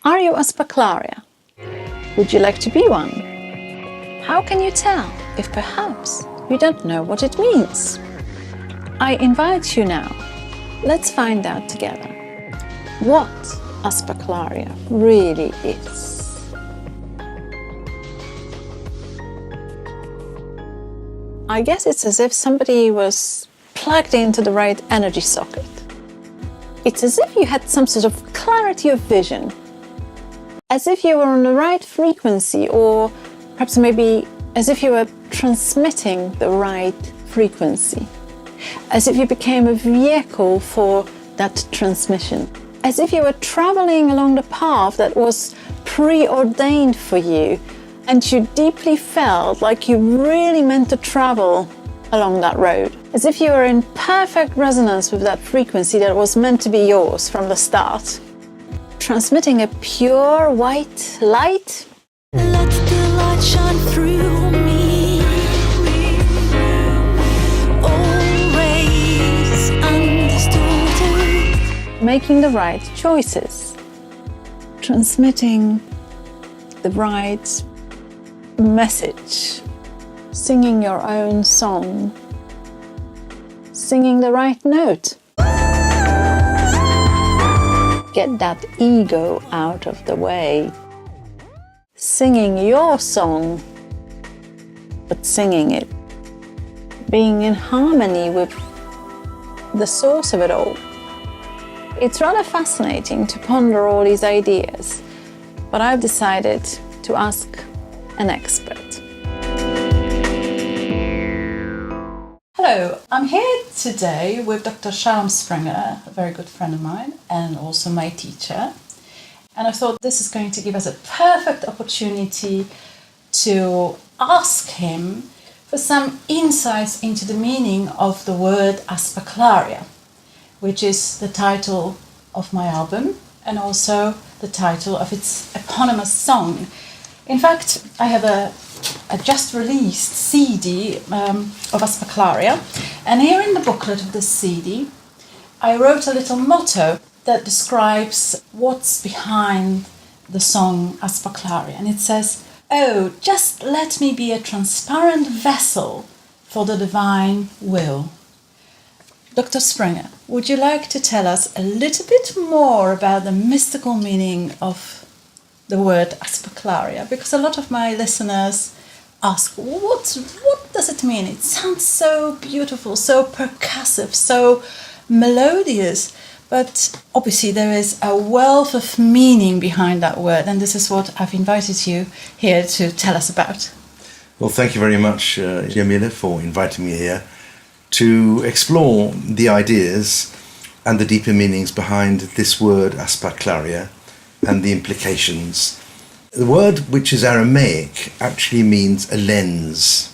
Are you Aspaklaria? Would you like to be one? How can you tell if perhaps you don't know what it means? I invite you now. Let's find out together what Aspaklaria really is. I guess it's as if somebody was plugged into the right energy socket. It's as if you had some sort of clarity of vision, as if you were on the right frequency, or perhaps maybe as if you were transmitting the right frequency, as if you became a vehicle for that transmission, as if you were traveling along the path that was preordained for you, and you deeply felt like you really meant to travel along that road, as if you were in perfect resonance with that frequency that was meant to be yours from the start, transmitting a pure white light. Let the light shine through me, always undistorted. Making the right choices, transmitting the right message, singing your own song, singing the right note. Get that ego out of the way. Singing your song, but singing it. Being in harmony with the source of it all. It's rather fascinating to ponder all these ideas, but I've decided to ask an expert. Hello, I'm here today with Dr. Shalom Springer, a very good friend of mine and also my teacher. And I thought this is going to give us a perfect opportunity to ask him for some insights into the meaning of the word Aspaklaria, which is the title of my album and also the title of its eponymous song. In fact, I have a just released CD of Aspaklaria, and here in the booklet of this CD I wrote a little motto that describes what's behind the song Aspaklaria, and it says, "Oh, just let me be a transparent vessel for the divine will." Dr. Springer, would you like to tell us a little bit more about the mystical meaning of the word Aspaklaria? Because a lot of my listeners ask, what does it mean? It sounds so beautiful, so percussive, so melodious, but obviously there is a wealth of meaning behind that word, and this is what I've invited you here to tell us about. Well, thank you very much, Jarmila, for inviting me here to explore the ideas and the deeper meanings behind this word Aspaklaria and the implications. The word, which is Aramaic, actually means a lens.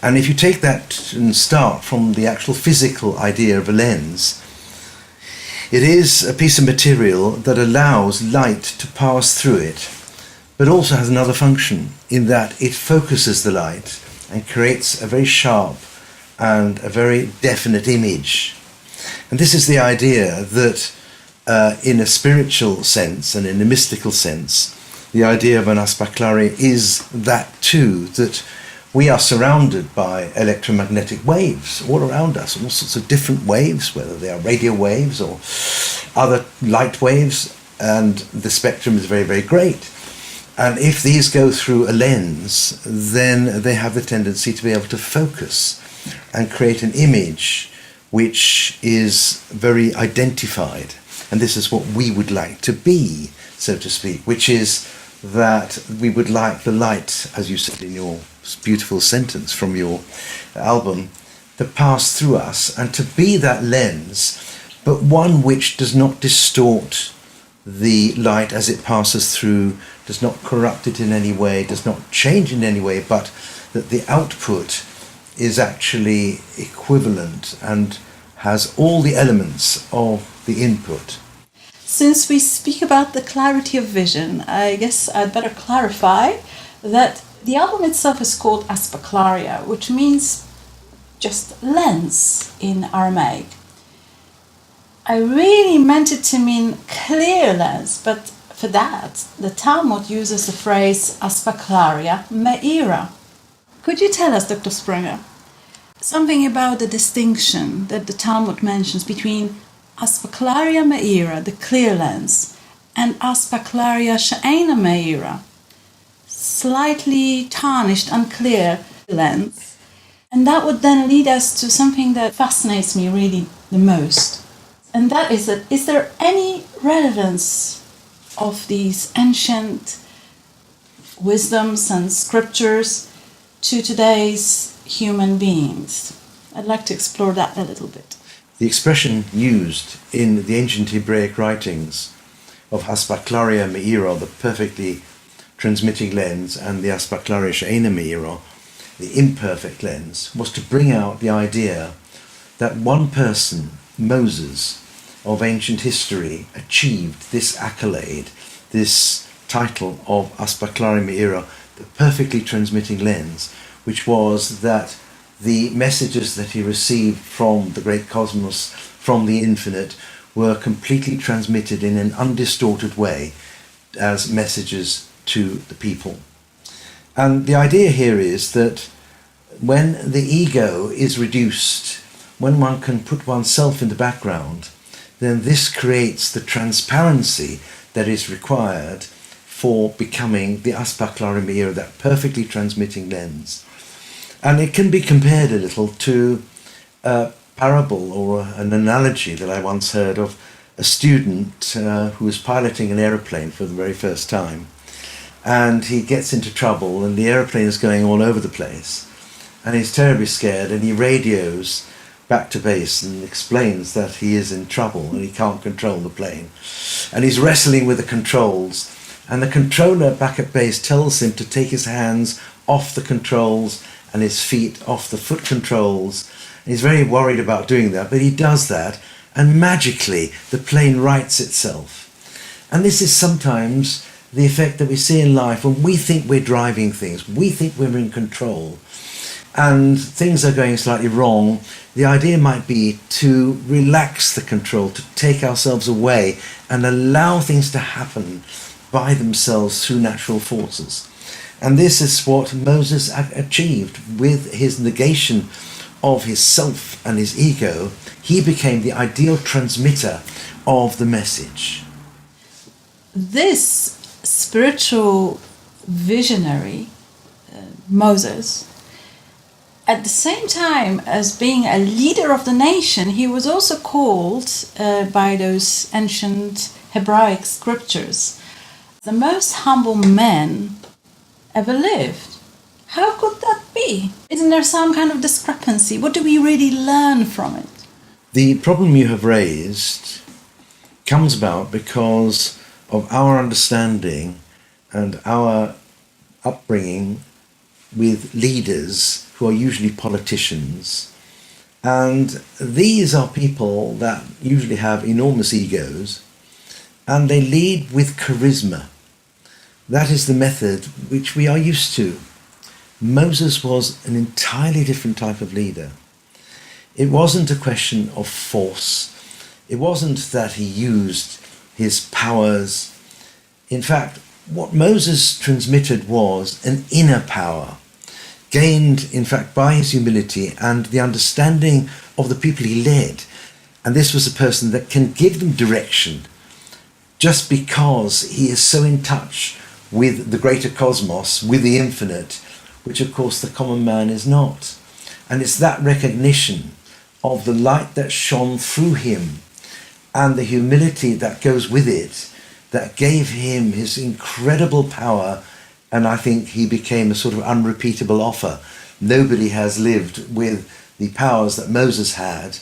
And if you take that and start from the actual physical idea of a lens, it is a piece of material that allows light to pass through it, but also has another function in that it focuses the light and creates a very sharp and a very definite image. And this is the idea that in a spiritual sense and in a mystical sense, the idea of an Aspaklaria is that too, that we are surrounded by electromagnetic waves all around us, all sorts of different waves, whether they are radio waves or other light waves, and the spectrum is very, very great. And if these go through a lens, then they have the tendency to be able to focus and create an image which is very identified. And this is what we would like to be, so to speak, which is that we would like the light, as you said in your beautiful sentence from your album, to pass through us and to be that lens, but one which does not distort the light as it passes through, does not corrupt it in any way, does not change in any way, but that the output is actually equivalent and has all the elements of the input. Since we speak about the clarity of vision, I guess I'd better clarify that the album itself is called Aspaklaria, which means just lens in Aramaic. I really meant it to mean clear lens, but for that, the Talmud uses the phrase Aspaklaria me'ira. Could you tell us, Dr. Springer, something about the distinction that the Talmud mentions between Aspaklaria me'ira, the clear lens, and Aspaklaria Xymena Gorna, slightly tarnished, unclear lens? And that would then lead us to something that fascinates me really the most. And that is there any relevance of these ancient wisdoms and scriptures to today's human beings? I'd like to explore that a little bit. The expression used in the ancient Hebraic writings of Aspaklaria me'ira, the perfectly transmitting lens, and the Aspaklaria Xymena Gorna, the imperfect lens, was to bring out the idea that one person, Moses, of ancient history, achieved this accolade, this title of Aspaklaria me'ira, the perfectly transmitting lens, which was that the messages that he received from the great cosmos, from the infinite, were completely transmitted in an undistorted way as messages to the people. And the idea here is that when the ego is reduced, when one can put oneself in the background, then this creates the transparency that is required for becoming the Aspaklaria me'ira, that perfectly transmitting lens. And it can be compared a little to a parable or an analogy that I once heard of a student who was piloting an aeroplane for the very first time. And he gets into trouble and the aeroplane is going all over the place. And he's terribly scared and he radios back to base and explains that he is in trouble and he can't control the plane. And he's wrestling with the controls. And the controller back at base tells him to take his hands off the controls and his feet off the foot controls. And he's very worried about doing that, but he does that, and magically the plane rights itself. And this is sometimes the effect that we see in life when we think we're driving things, we think we're in control, and things are going slightly wrong. The idea might be to relax the control, to take ourselves away and allow things to happen by themselves through natural forces. And this is what Moses achieved with his negation of his self and his ego. He became the ideal transmitter of the message. This spiritual visionary, Moses, at the same time as being a leader of the nation, he was also called by those ancient Hebraic scriptures the most humble man ever lived. How could that be? Isn't there some kind of discrepancy? What do we really learn from it? The problem you have raised comes about because of our understanding and our upbringing with leaders who are usually politicians. And these are people that usually have enormous egos and they lead with charisma. That is the method which we are used to. Moses was an entirely different type of leader. It wasn't a question of force. It wasn't that he used his powers. In fact, what Moses transmitted was an inner power, gained, in fact, by his humility and the understanding of the people he led. And this was a person that can give them direction just because he is so in touch with the greater cosmos, with the infinite, which of course the common man is not. And it's that recognition of the light that shone through him and the humility that goes with it that gave him his incredible power, and I think he became a sort of unrepeatable offer. Nobody has lived with the powers that Moses had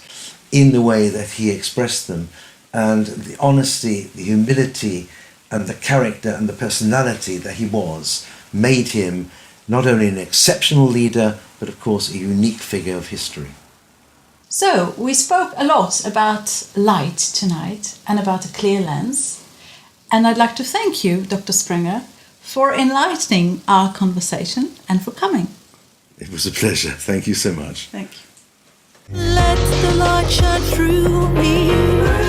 in the way that he expressed them, and the honesty, the humility, and the character and the personality that he was made him not only an exceptional leader, but of course a unique figure of history. So, we spoke a lot about light tonight and about a clear lens. And I'd like to thank you, Dr. Springer, for enlightening our conversation and for coming. It was a pleasure. Thank you so much. Thank you. Let the light shine through me.